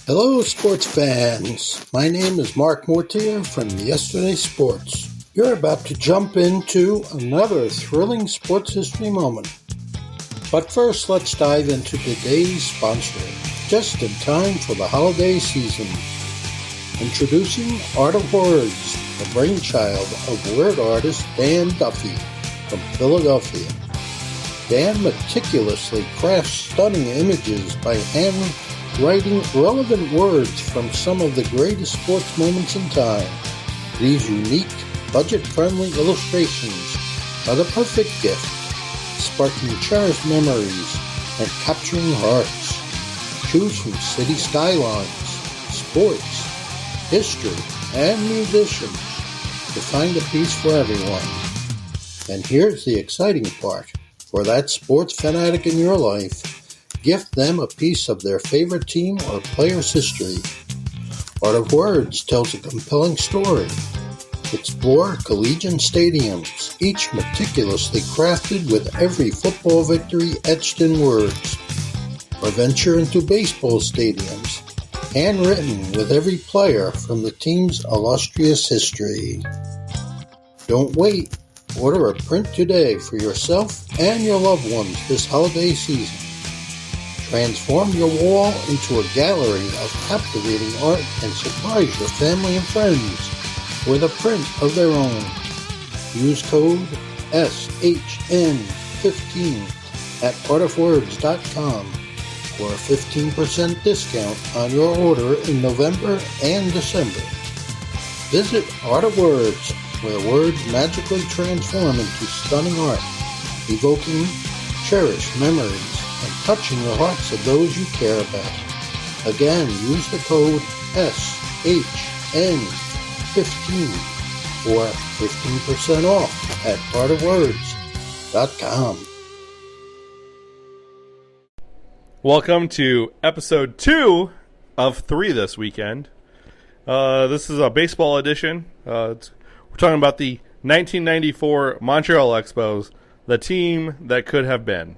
Hello, sports fans. My name is Mark Mortier from Yesterday Sports. You're about to jump into another thrilling sports history moment. But first, let's dive into today's sponsor, just in time for the holiday season. Introducing Art of Words, the brainchild of word artist Dan Duffy from Philadelphia. Dan meticulously crafts stunning images by hand writing relevant words from some of the greatest sports moments in time. These unique, budget-friendly illustrations are the perfect gift, sparking cherished memories and capturing hearts. Choose from city skylines, sports, history, and musicians to find a piece for everyone. And here's the exciting part. For that sports fanatic in your life, gift them a piece of their favorite team or player's history. Art of Words tells a compelling story. Explore collegiate stadiums, each meticulously crafted with every football victory etched in words. Or venture into baseball stadiums, handwritten with every player from the team's illustrious history. Don't wait. Order a print today for yourself and your loved ones this holiday season. Transform your wall into a gallery of captivating art and surprise your family and friends with a print of their own. Use code SHN15 at artofwords.com for a 15% discount on your order in November and December. Visit Art of Words, where words magically transform into stunning art, evoking cherished memories and touching the hearts of those you care about. Again, use the code SHN15 for 15% off at artofwords.com. Welcome to episode 2 of 3 this weekend. This is a baseball edition. We're talking about the 1994 Montreal Expos, the team that could have been.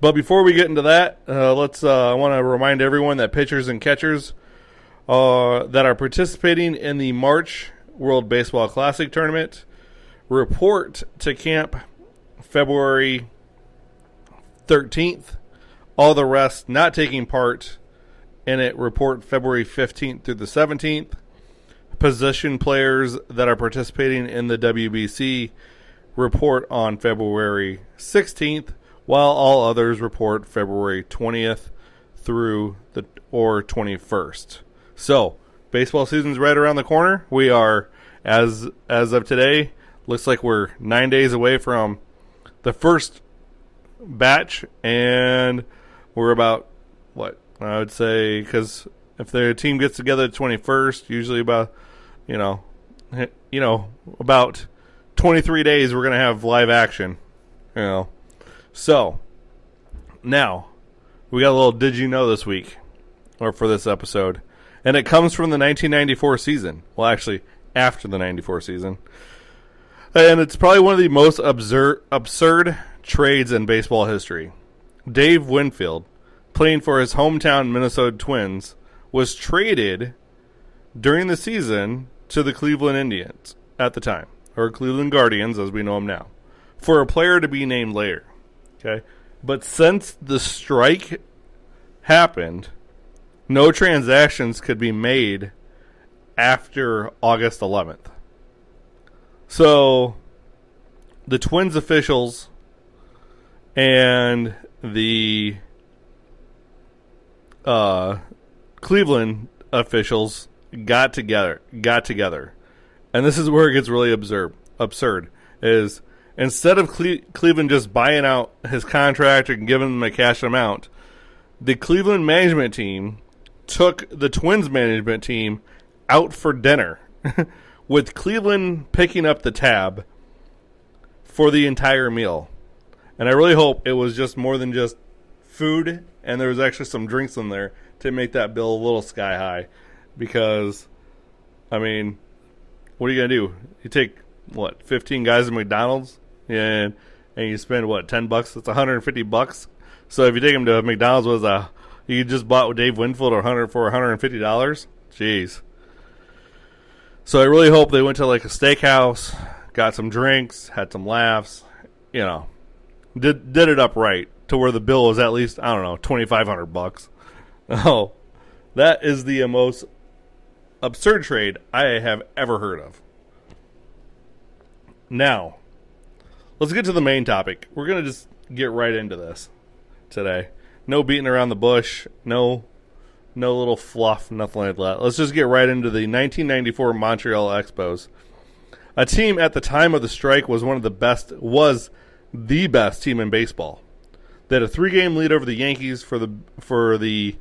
But before we get into that, I want to remind everyone that pitchers and catchers that are participating in the March World Baseball Classic tournament report to camp February 13th. All the rest not taking part in it report February 15th through the 17th. Position players that are participating in the WBC report on February 16th. While all others report February 20th through the 21st. So, baseball season's right around the corner. We are, as of today, looks like we're 9 days away from the first batch, and we're about, I would say, because if the team gets together the 21st, usually about, about 23 days we're going to have live action, So, now, we got a little Did You Know this week, or for this episode, and it comes from the 1994 season. Well, actually, after the 94 season. And it's probably one of the most absurd trades in baseball history. Dave Winfield, playing for his hometown Minnesota Twins, was traded during the season to the Cleveland Indians at the time, or Cleveland Guardians as we know them now, for a player to be named later. Okay, but since the strike happened, no transactions could be made after August 11th. So the Twins officials and the Cleveland officials got together, and this is where it gets really absurd. Is instead of Cleveland just buying out his contract and giving him a cash amount, the Cleveland management team took the Twins management team out for dinner, with Cleveland picking up the tab for the entire meal. And I really hope it was just more than just food, and there was actually some drinks in there to make that bill a little sky high. Because, what are you going to do? You take, 15 guys at McDonald's? And you spend, $10? It's $150. So if you take them to McDonald's with You just bought Dave Winfield for $150? Jeez. So I really hope they went to like a steakhouse, got some drinks, had some laughs, did it up right to where the bill was at least, I don't know, $2,500. Oh, that is the most absurd trade I have ever heard of. Now, let's get to the main topic. We're going to just get right into this today. No beating around the bush, no little fluff, nothing like that. Let's just get right into the 1994 Montreal Expos. A team at the time of the strike was the best team in baseball. They had a 3-game lead over the Yankees for the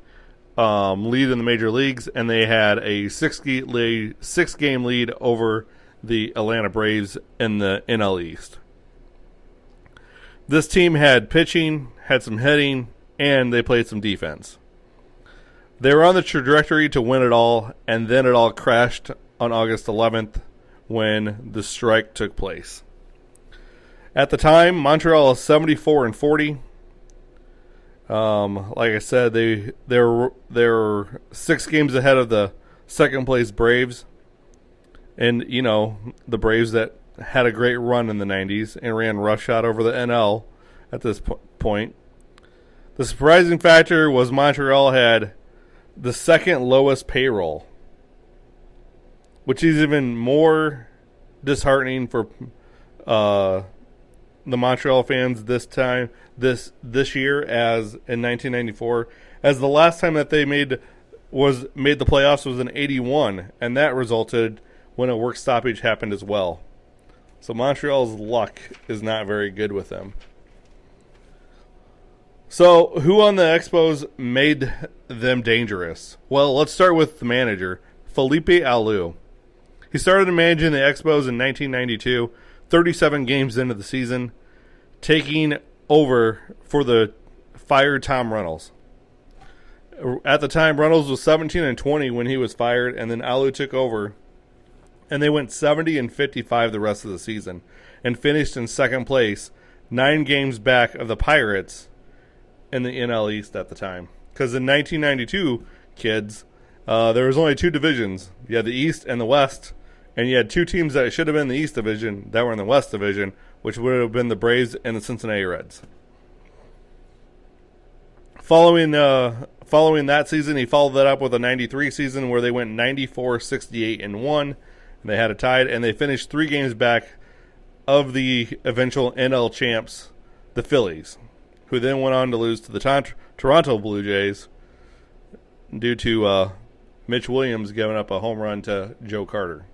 lead in the major leagues, and they had a 6-game lead over the Atlanta Braves in the NL East. This team had pitching, had some hitting, and they played some defense. They were on the trajectory to win it all, and then it all crashed on August 11th when the strike took place. At the time, Montreal is 74-40. Like I said, they're 6 games ahead of the second place Braves, and the Braves that had a great run in the 90s and ran roughshod over the NL at this point. The surprising factor was Montreal had the second lowest payroll, which is even more disheartening for the Montreal fans this year as in 1994, as the last time that they made the playoffs was in 81, and that resulted when a work stoppage happened as well. So Montreal's luck is not very good with them. So, who on the Expos made them dangerous? Well, let's start with the manager, Felipe Alou. He started managing the Expos in 1992, 37 games into the season, taking over for the fired Tom Reynolds. At the time, Reynolds was 17-20 when he was fired, and then Alou took over, and they went 70-55 the rest of the season, and finished in second place, 9 games back of the Pirates in the NL East at the time. Because in 1992, kids, there was only 2 divisions. You had the East and the West, and you had 2 teams that should have been in the East Division that were in the West Division, which would have been the Braves and the Cincinnati Reds. Following that season, he followed that up with a 93 season where they went 94-68-1. They had it tied, and they finished 3 games back of the eventual NL champs, the Phillies, who then went on to lose to the Toronto Blue Jays due to Mitch Williams giving up a home run to Joe Carter.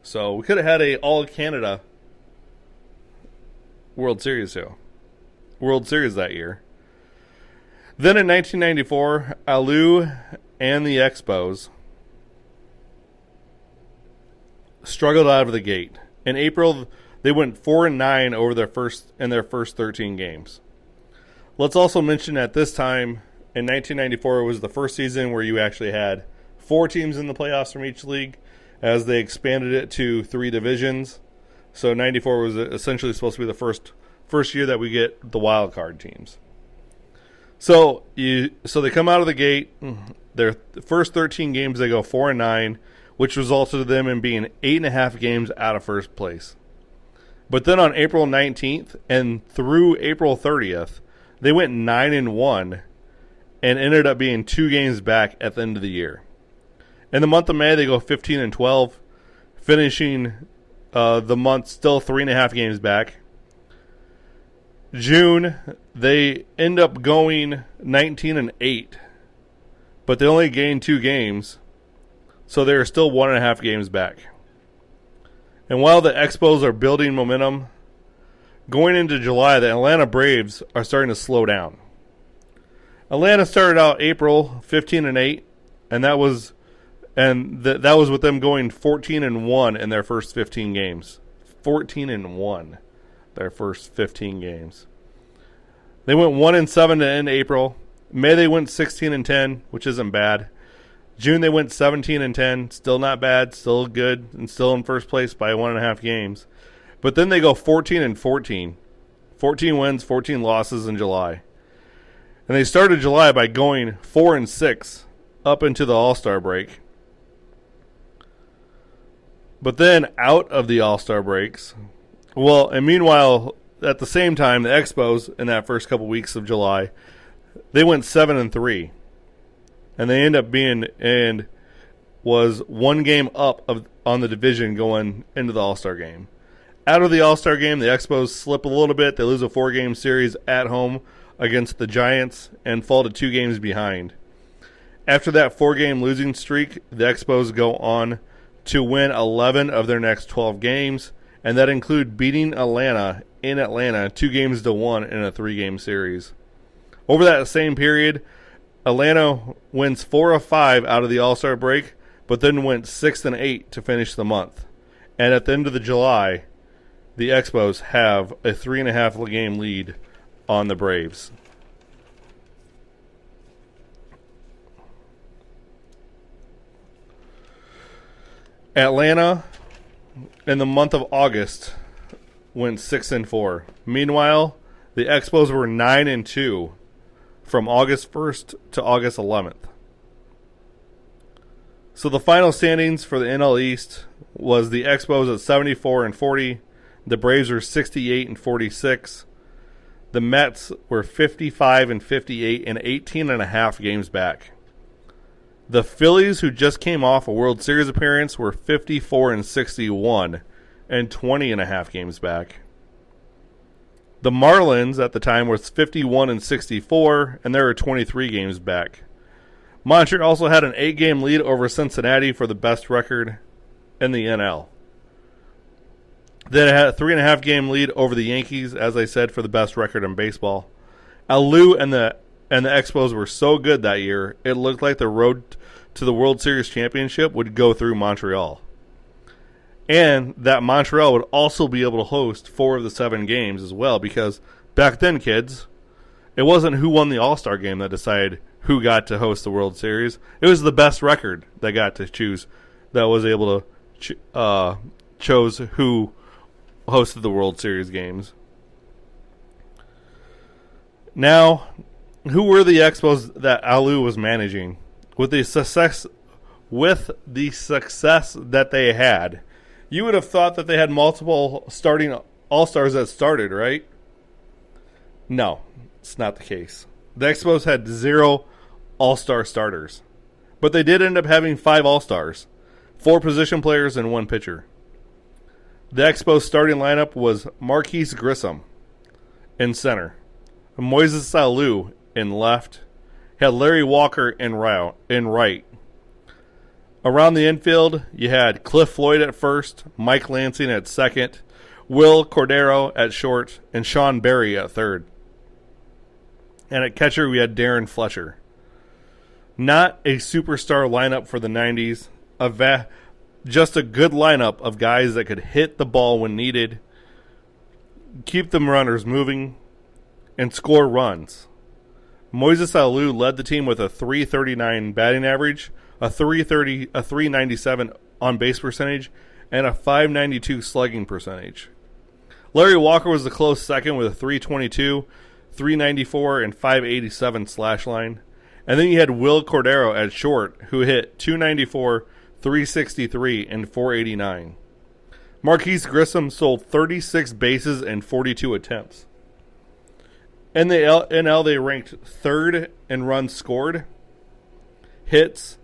So we could have had a All-Canada World Series that year. Then in 1994, Alou and the Expos struggled out of the gate. In April, they went 4-9 over their first 13 games. Let's also mention at this time, in 1994, it was the first season where you actually had 4 teams in the playoffs from each league, as they expanded it to 3 divisions. So 94 was essentially supposed to be the first year that we get the wild card teams. So they come out of the gate. Their first 13 games, they go 4-9, which resulted in them in being 8.5 games out of first place. But then on April 19th and through April 30th, they went 9-1 and ended up being 2 games back at the end of the year. In the month of May, they go 15-12, finishing the month still 3.5 games back. June, they end up going 19-8, but they only gained 2 games, so they're still 1.5 games back. And while the Expos are building momentum, going into July, the Atlanta Braves are starting to slow down. Atlanta started out April 15-8, and that was with them going 14-1 in their first 15 games. 14-1, their first 15 games. They went 1-7 to end April. May they went 16-10, which isn't bad. June they went 17-10, still not bad, still good, and still in first place by 1.5 games. But then they go 14-14. 14 wins, 14 losses in July. And they started July by going 4-6 up into the All-Star break. But then out of the All-Star breaks, and meanwhile, at the same time, the Expos in that first couple weeks of July, they went 7-3. And they end up was one game up on the division going into the All-Star game. Out of the All-Star game, the Expos slip a little bit. They lose a 4-game series at home against the Giants and fall to 2 games behind. After that 4-game losing streak, the Expos go on to win 11 of their next 12 games, and that include beating Atlanta in Atlanta 2-1 in a 3-game series. Over that same period, Atlanta wins 4 of 5 out of the All-Star break, but then went 6-8 to finish the month. And at the end of the July, the Expos have a 3.5 game lead on the Braves. Atlanta, in the month of August, went 6-4. Meanwhile, the Expos were 9-2 from August 1st to August 11th. So the final standings for the NL East was the Expos at 74-40. The Braves were 68-46. The Mets were 55-58 and 18.5 games back. The Phillies, who just came off a World Series appearance, were 54-61 and 20.5 games back. The Marlins at the time was 51-64, and they were 23 games back. Montreal also had an 8-game lead over Cincinnati for the best record in the NL. They had a 3.5 game lead over the Yankees, as I said, for the best record in baseball. Alou and the Expos were so good that year, it looked like the road to the World Series championship would go through Montreal. And that Montreal would also be able to host 4 of the 7 games as well, because back then, kids, it wasn't who won the All-Star game that decided who got to host the World Series. It was the best record that got to choose, that was able to chose who hosted the World Series games. Now, who were the Expos that Alou was managing? With the success that they had, you would have thought that they had multiple starting All-Stars that started, right? No, it's not the case. The Expos had 0 All-Star starters. But they did end up having 5 All-Stars, 4 position players and 1 pitcher. The Expos starting lineup was Marquise Grissom in center, Moises Alou in left, had Larry Walker in right. Around the infield, you had Cliff Floyd at first, Mike Lansing at second, Will Cordero at short, and Sean Berry at third. And at catcher, we had Darren Fletcher. Not a superstar lineup for the 90s, just a good lineup of guys that could hit the ball when needed, keep the runners moving, and score runs. Moises Alou led the team with a .339 batting average, a .397 on base percentage, and a .592 slugging percentage. Larry Walker was the close second with a .322, .394, and .587 slash line. And then you had Will Cordero at short, who hit .294, .363, and .489. Marquise Grissom sold 36 bases and 42 attempts. In the NL, they ranked third in runs scored, hits,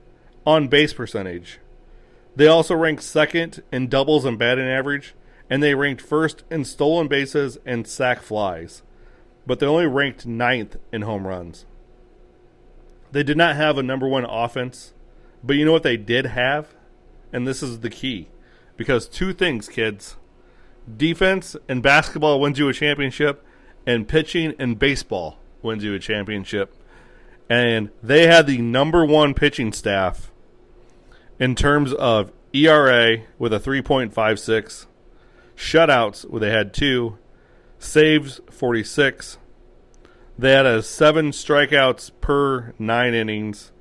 on base percentage. They also ranked second in doubles and batting average, and they ranked first in stolen bases and sac flies. But they only ranked 9th in home runs. They did not have a number 1 offense, but you know what they did have? And this is the key. Because 2 things, kids. Defense in basketball wins you a championship, and pitching in baseball wins you a championship. And they had the number 1 pitching staff in terms of ERA with a 3.56, shutouts where they had 2, saves 46. They had a 7 strikeouts per 9 innings,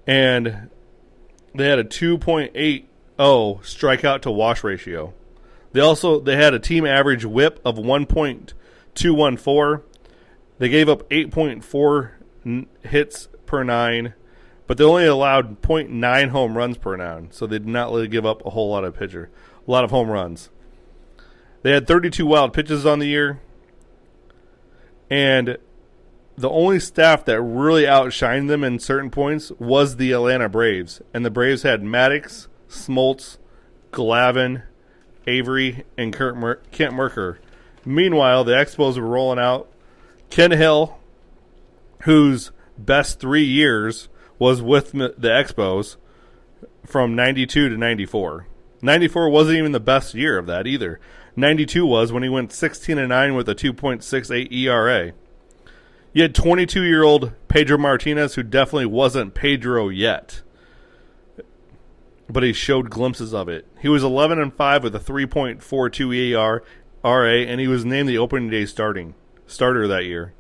and they had a 2.80 strikeout to wash ratio. They had a team average WHIP of 1.214 They gave up 8.4 hits per 9, but they only allowed 0.9 home runs per 9, so they did not really give up a whole lot of home runs. They had 32 wild pitches on the year, and the only staff that really outshined them in certain points was the Atlanta Braves, and the Braves had Maddox, Smoltz, Glavine, Avery, and Kent Mercker. Meanwhile, the Expos were rolling out Ken Hill, whose best 3 years was with the Expos from 92 to 94. 94 wasn't even the best year of that either. 92 was when he went 16-9 with a 2.68 ERA. You had 22-year-old Pedro Martinez, who definitely wasn't Pedro yet, but he showed glimpses of it. He was 11-5 with a 3.42 ERA, and he was named the opening day starter that year.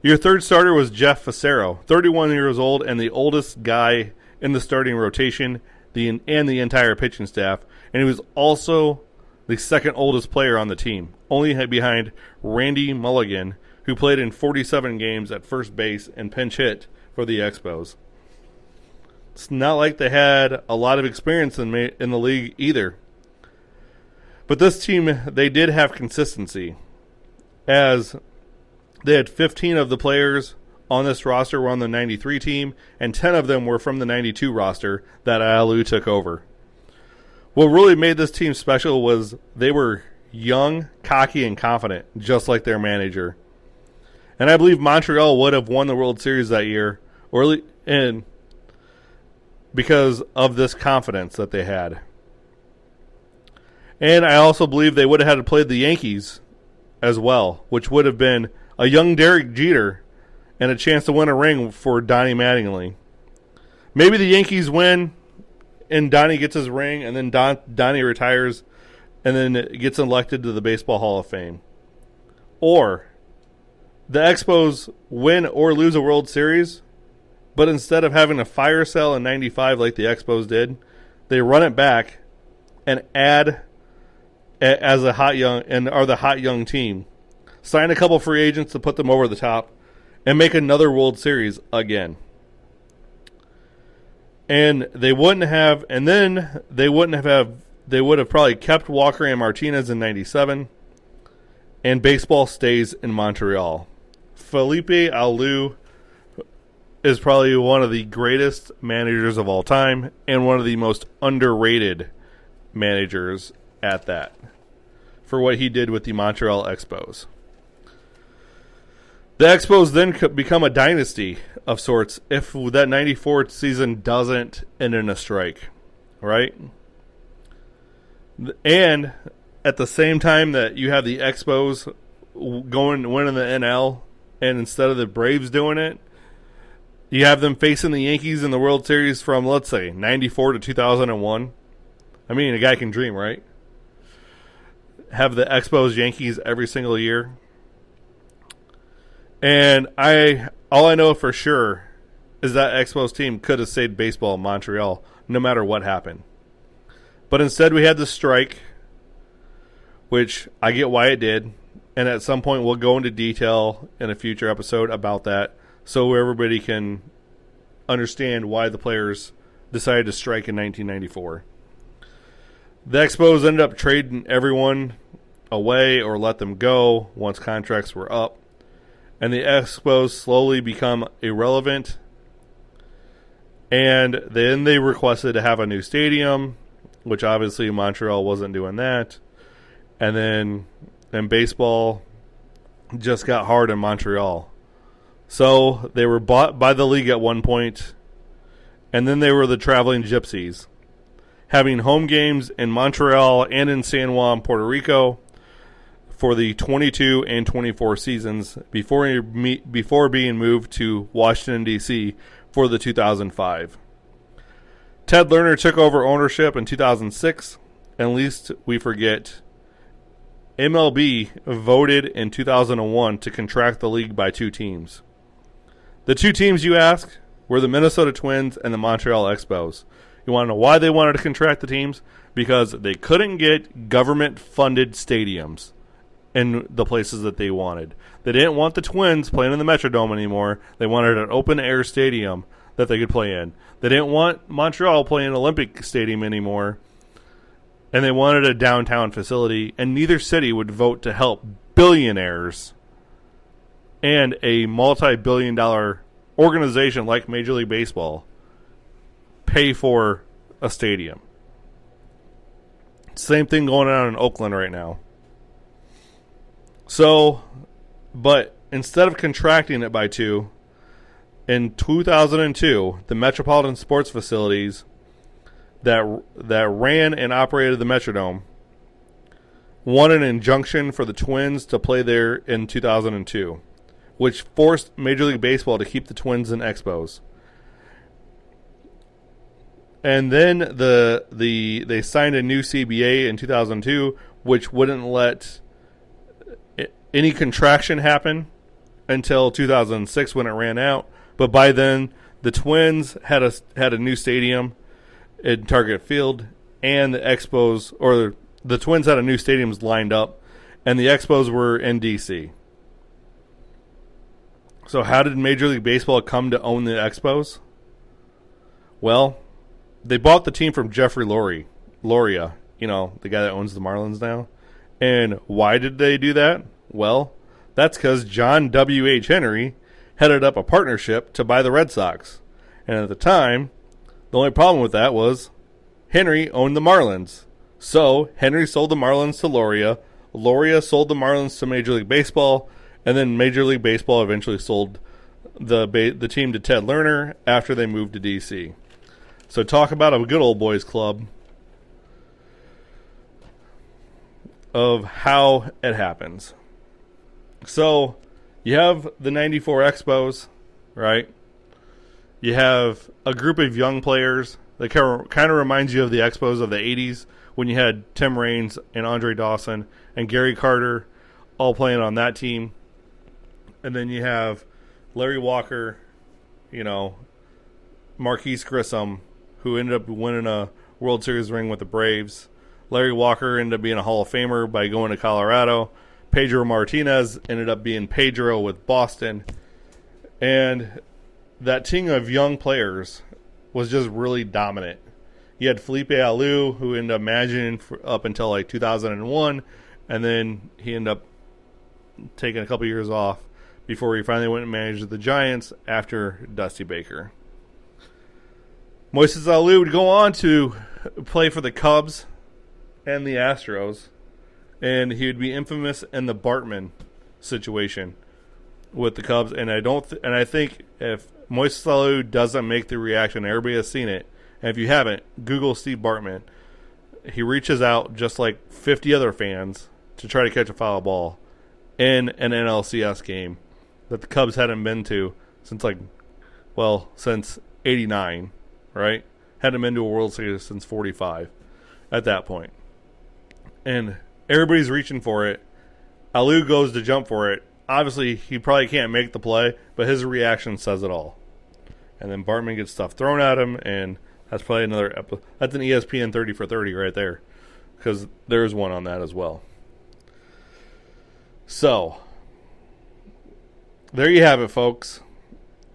Your third starter was Jeff Fassero, 31 years old and the oldest guy in the starting rotation and the entire pitching staff, and he was also the second oldest player on the team, only behind Randy Mulligan, who played in 47 games at first base and pinch hit for the Expos. It's not like they had a lot of experience in the league either. But this team, they did have consistency, as they had 15 of the players on this roster were on the 93 team, and 10 of them were from the 92 roster that Alou took over. What really made this team special was they were young, cocky, and confident, just like their manager. And I believe Montreal would have won the World Series that year, because of this confidence that they had. And I also believe they would have had to play the Yankees as well, which would have been a young Derek Jeter and a chance to win a ring for Donnie Mattingly. Maybe the Yankees win and Donnie gets his ring, and then Donnie retires and then gets elected to the Baseball Hall of Fame. Or the Expos win or lose a World Series, but instead of having a fire sale in 95 like the Expos did, they run it back and add as a hot young team. Sign a couple free agents to put them over the top and make another World Series again. And they would have probably kept Walker and Martinez in 97, and baseball stays in Montreal. Felipe Alou is probably one of the greatest managers of all time and one of the most underrated managers at that for what he did with the Montreal Expos. The Expos then become a dynasty of sorts if that 94 season doesn't end in a strike, right? And at the same time that you have the Expos winning the NL, and instead of the Braves doing it, you have them facing the Yankees in the World Series from, let's say, 94 to 2001. I mean, a guy can dream, right? Have the Expos Yankees every single year. And all I know for sure is that Expos team could have saved baseball in Montreal no matter what happened. But instead we had the strike, which I get why it did. And at some point we'll go into detail in a future episode about that so everybody can understand why the players decided to strike in 1994. The Expos ended up trading everyone away or let them go once contracts were up. And the Expos slowly become irrelevant. And then they requested to have a new stadium, which obviously Montreal wasn't doing that. And then baseball just got hard in Montreal. So they were bought by the league at one point, and then they were the traveling gypsies, having home games in Montreal and in San Juan, Puerto Rico, for the 22 and 24 seasons before being moved to Washington, D.C. for the 2005. Ted Lerner took over ownership in 2006, and lest we forget, MLB voted in 2001 to contract the league by 2 teams. The 2 teams, you ask, were the Minnesota Twins and the Montreal Expos. You want to know why they wanted to contract the teams? Because they couldn't get government-funded stadiums in the places that they wanted. They didn't want the Twins playing in the Metrodome anymore. They wanted an open-air stadium that they could play in. They didn't want Montreal playing in Olympic Stadium anymore. And they wanted a downtown facility. And neither city would vote to help billionaires and a multi-billion-dollar organization like Major League Baseball pay for a stadium. Same thing going on in Oakland right now. So, but instead of contracting it by 2, in 2002, the Metropolitan Sports Facilities that ran and operated the Metrodome won an injunction for the Twins to play there in 2002, which forced Major League Baseball to keep the Twins and Expos. And then they signed a new CBA in 2002, which wouldn't let any contraction happen until 2006 when it ran out. But by then, the Twins had a new stadium in Target Field, and the Expos, or the Twins had a new stadiums lined up, and the Expos were in D.C. So how did Major League Baseball come to own the Expos? Well, they bought the team from Jeffrey Loria, the guy that owns the Marlins now. And why did they do that? Well, that's because John W.H. Henry headed up a partnership to buy the Red Sox. And at the time, the only problem with that was Henry owned the Marlins. So Henry sold the Marlins to Loria. Loria sold the Marlins to Major League Baseball. And then Major League Baseball eventually sold the team to Ted Lerner after they moved to D.C. So talk about a good old boys club of how it happens. So you have the 94 Expos, right? You have a group of young players that kind of reminds you of the Expos of the 80s when you had Tim Raines and Andre Dawson and Gary Carter all playing on that team. And then you have Larry Walker, Marquise Grissom, who ended up winning a World Series ring with the Braves. Larry Walker ended up being a Hall of Famer by going to Colorado. Pedro Martinez ended up being Pedro with Boston. And that team of young players was just really dominant. You had Felipe Alou, who ended up managing up until like 2001, and then he ended up taking a couple years off before he finally went and managed the Giants after Dusty Baker. Moises Alou would go on to play for the Cubs and the Astros, and he would be infamous in the Bartman situation with the Cubs. And I think if Moises Alou doesn't make the reaction, everybody has seen it. And if you haven't, Google Steve Bartman. He reaches out just like 50 other fans to try to catch a foul ball in an NLCS game that the Cubs hadn't been to since since 89. Right? Hadn't been to a World Series since 45 at that point. And everybody's reaching for it. Alou goes to jump for it. Obviously, he probably can't make the play, but his reaction says it all. And then Bartman gets stuff thrown at him, and that's probably another episode. That's an ESPN 30 for 30 right there, because there's one on that as well. So, there you have it, folks.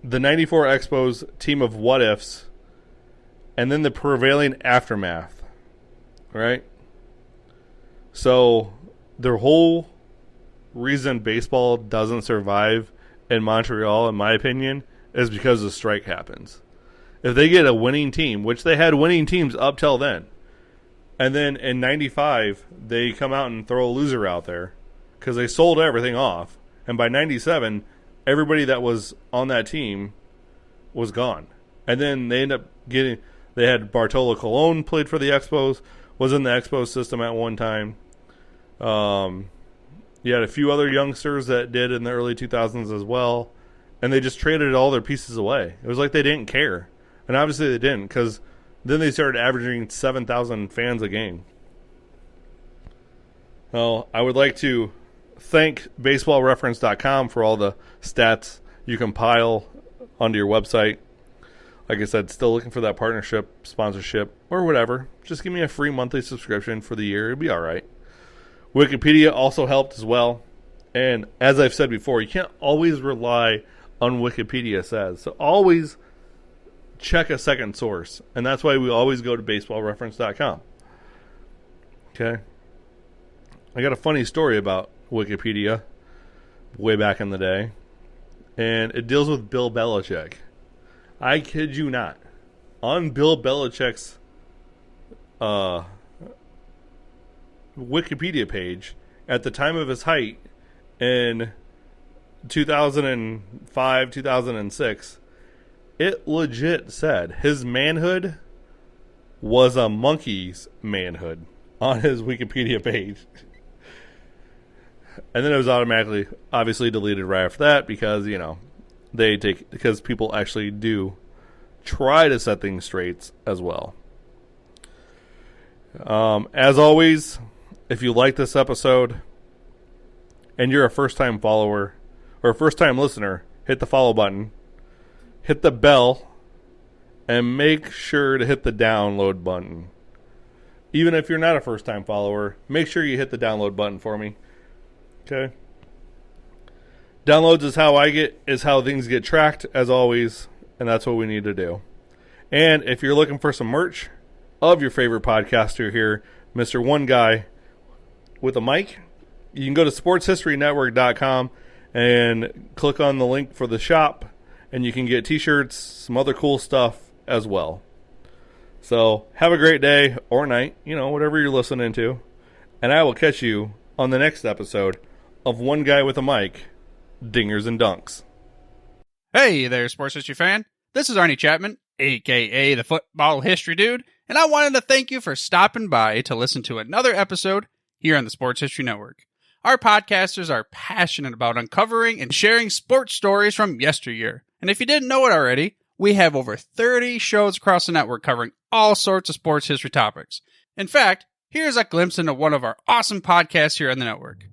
The 94 Expos team of what-ifs, and then the prevailing aftermath, right? So, their whole reason baseball doesn't survive in Montreal, in my opinion, is because the strike happens. If they get a winning team, which they had winning teams up till then, and then in 95, they come out and throw a loser out there because they sold everything off. And by 97, everybody that was on that team was gone. And then they end up they had Bartolo Colon played for the Expos, was in the Expos system at one time. You had a few other youngsters that did in the early 2000s as well. And they just traded all their pieces away. It was like they didn't care. And obviously they didn't, because then they started averaging 7,000 fans a game. Well, I would like to thank BaseballReference.com for all the stats you compile onto your website. Like I said, still looking for that partnership, sponsorship, or whatever. Just give me a free monthly subscription for the year. It'll be all right. Wikipedia also helped as well. And as I've said before, you can't always rely on Wikipedia says. So always check a second source. And that's why we always go to baseballreference.com. Okay. I got a funny story about Wikipedia way back in the day. And it deals with Bill Belichick. I kid you not. On Bill Belichick's Wikipedia page, at the time of his height in 2005, 2006, it legit said his manhood was a monkey's manhood on his Wikipedia page. And then it was automatically, obviously, deleted right after that because, because people actually do try to set things straight as well. As always, if you like this episode and you're a first-time follower or a first-time listener, hit the follow button, hit the bell, and make sure to hit the download button. Even if you're not a first-time follower, make sure you hit the download button for me. Okay? Downloads is how things get tracked, as always, and that's what we need to do. And if you're looking for some merch of your favorite podcaster here, Mr. One Guy with a Mic, you can go to sportshistorynetwork.com and click on the link for the shop, and you can get t-shirts, some other cool stuff as well. So have a great day or night, whatever you're listening to, and I will catch you on the next episode of One Guy with a Mic, Dingers and Dunks. Hey there, sports history fan. This is Arnie Chapman, a.k.a. the Football History Dude, and I wanted to thank you for stopping by to listen to another episode here on the Sports History Network. Our podcasters are passionate about uncovering and sharing sports stories from yesteryear. And if you didn't know it already, we have over 30 shows across the network covering all sorts of sports history topics. In fact, here's a glimpse into one of our awesome podcasts here on the network.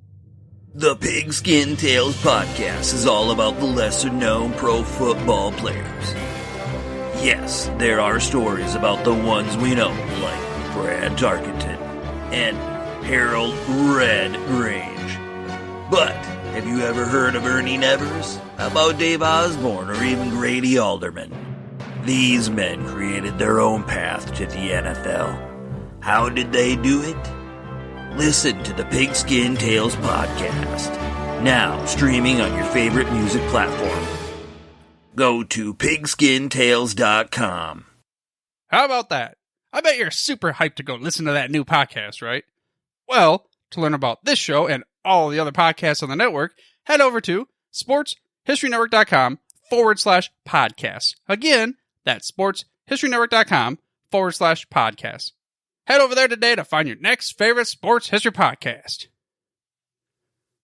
The Pigskin Tales podcast is all about the lesser-known pro football players. Yes, there are stories about the ones we know, like Brad Tarkenton and Harold Red Grange. But have you ever heard of Ernie Nevers? How about Dave Osborne or even Grady Alderman? These men created their own path to the NFL. How did they do it? Listen to the Pigskin Tales podcast, now streaming on your favorite music platform. Go to pigskintales.com. How about that? I bet you're super hyped to go listen to that new podcast, right? Well, to learn about this show and all the other podcasts on the network, head over to sportshistorynetwork.com/podcast. Again, that's sportshistorynetwork.com/podcast. Head over there today to find your next favorite sports history podcast.